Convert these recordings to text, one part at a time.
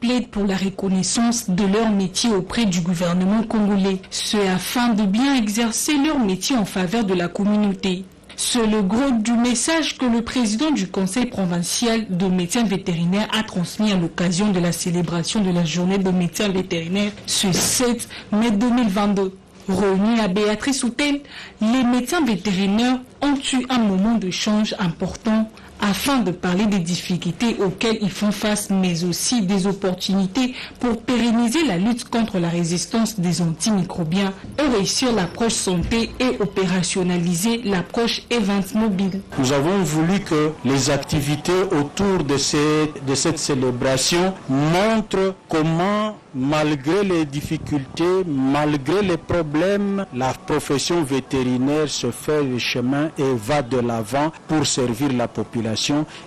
plaident pour la reconnaissance de leur métier auprès du gouvernement congolais, ce afin de bien exercer leur métier en faveur de la communauté. C'est le gros du message que le président du conseil provincial de médecins vétérinaires a transmis à l'occasion de la célébration de la journée de médecins vétérinaires ce 7 mai 2022. Réunis à Béatrice Houtel, les médecins vétérinaires ont eu un moment de change important afin de parler des difficultés auxquelles ils font face, mais aussi des opportunités pour pérenniser la lutte contre la résistance des antimicrobiens et réussir l'approche santé et opérationnaliser l'approche Event Mobile. Nous avons voulu que les activités autour de cette célébration montrent comment, malgré les difficultés, malgré les problèmes, la profession vétérinaire se fait le chemin et va de l'avant pour servir la population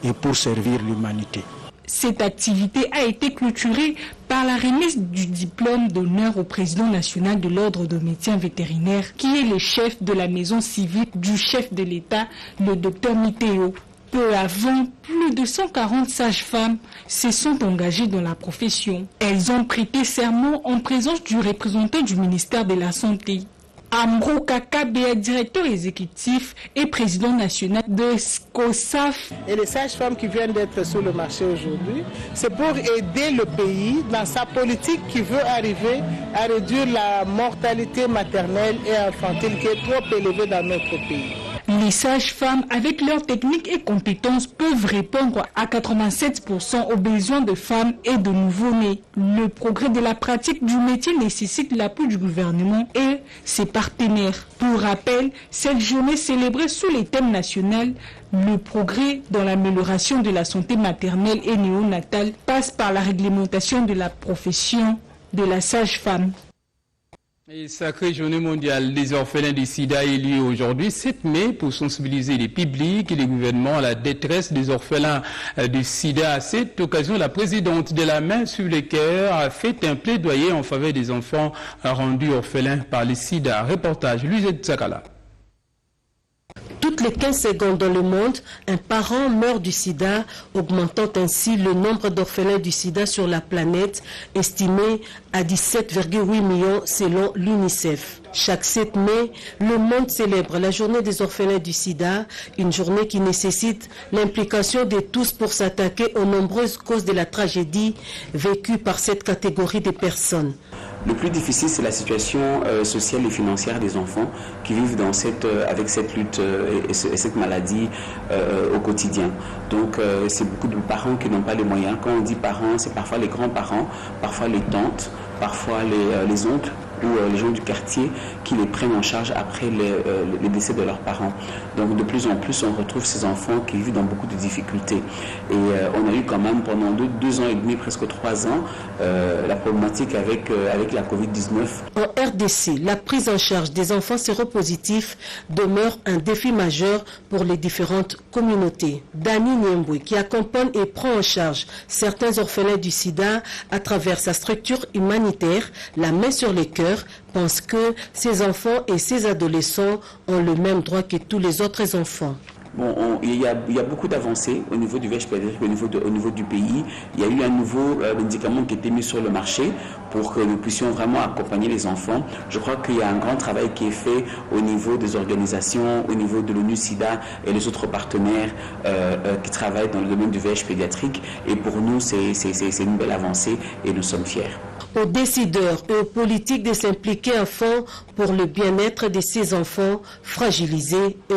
et pour servir l'humanité. Cette activité a été clôturée par la remise du diplôme d'honneur au président national de l'ordre de médecins vétérinaires, qui est le chef de la maison civique du chef de l'État, le docteur Mitéo. Peu avant, plus de 140 sages-femmes se sont engagées dans la profession. Elles ont prêté serment en présence du représentant du ministère de la Santé. Ambro Kakabé, directeur exécutif et président national de SCOSAF. Et les sages-femmes qui viennent d'être sur le marché aujourd'hui, c'est pour aider le pays dans sa politique qui veut arriver à réduire la mortalité maternelle et infantile qui est trop élevée dans notre pays. Les sages-femmes, avec leurs techniques et compétences, peuvent répondre à 87% aux besoins de femmes et de nouveau-nés. Le progrès de la pratique du métier nécessite l'appui du gouvernement et ses partenaires. Pour rappel, cette journée célébrée sous les thèmes nationaux, le progrès dans l'amélioration de la santé maternelle et néonatale passe par la réglementation de la profession de la sage-femme. Et sacrée journée mondiale des orphelins du sida est lieu aujourd'hui 7 mai pour sensibiliser les publics et les gouvernements à la détresse des orphelins du sida. À cette occasion, la présidente de la Main sur le cœur a fait un plaidoyer en faveur des enfants rendus orphelins par le sida. Reportage Louisette Sakala. Toutes les 15 secondes dans le monde, un parent meurt du sida, augmentant ainsi le nombre d'orphelins du sida sur la planète, estimé à 17,8 millions selon l'UNICEF. Chaque 7 mai, le monde célèbre la journée des orphelins du sida, une journée qui nécessite l'implication de tous pour s'attaquer aux nombreuses causes de la tragédie vécue par cette catégorie de personnes. Le plus difficile, c'est la situation sociale et financière des enfants qui vivent avec cette lutte et cette maladie au quotidien. Donc, c'est beaucoup de parents qui n'ont pas les moyens. Quand on dit parents, c'est parfois les grands-parents, parfois les tantes, parfois les oncles ou les gens du quartier qui les prennent en charge après les décès de leurs parents. Donc de plus en plus, on retrouve ces enfants qui vivent dans beaucoup de difficultés. Et on a eu quand même pendant 2 ans et demi, presque 3 ans, la problématique avec la Covid-19. En RDC, la prise en charge des enfants séropositifs demeure un défi majeur pour les différentes communautés. Dani Niembwe, qui accompagne et prend en charge certains orphelins du sida à travers sa structure humanitaire, la main sur les cœurs, pense que ces enfants et ces adolescents ont le même droit que tous les autres enfants. Bon, il y a beaucoup d'avancées au niveau du VIH pédiatrique, au niveau du pays. Il y a eu un nouveau médicament qui a été mis sur le marché pour que nous puissions vraiment accompagner les enfants. Je crois qu'il y a un grand travail qui est fait au niveau des organisations, au niveau de l'ONU-SIDA et les autres partenaires qui travaillent dans le domaine du VIH pédiatrique. Et pour nous, c'est une belle avancée et nous sommes fiers. Aux décideurs et aux politiques de s'impliquer à fond pour le bien-être de ces enfants fragilisés et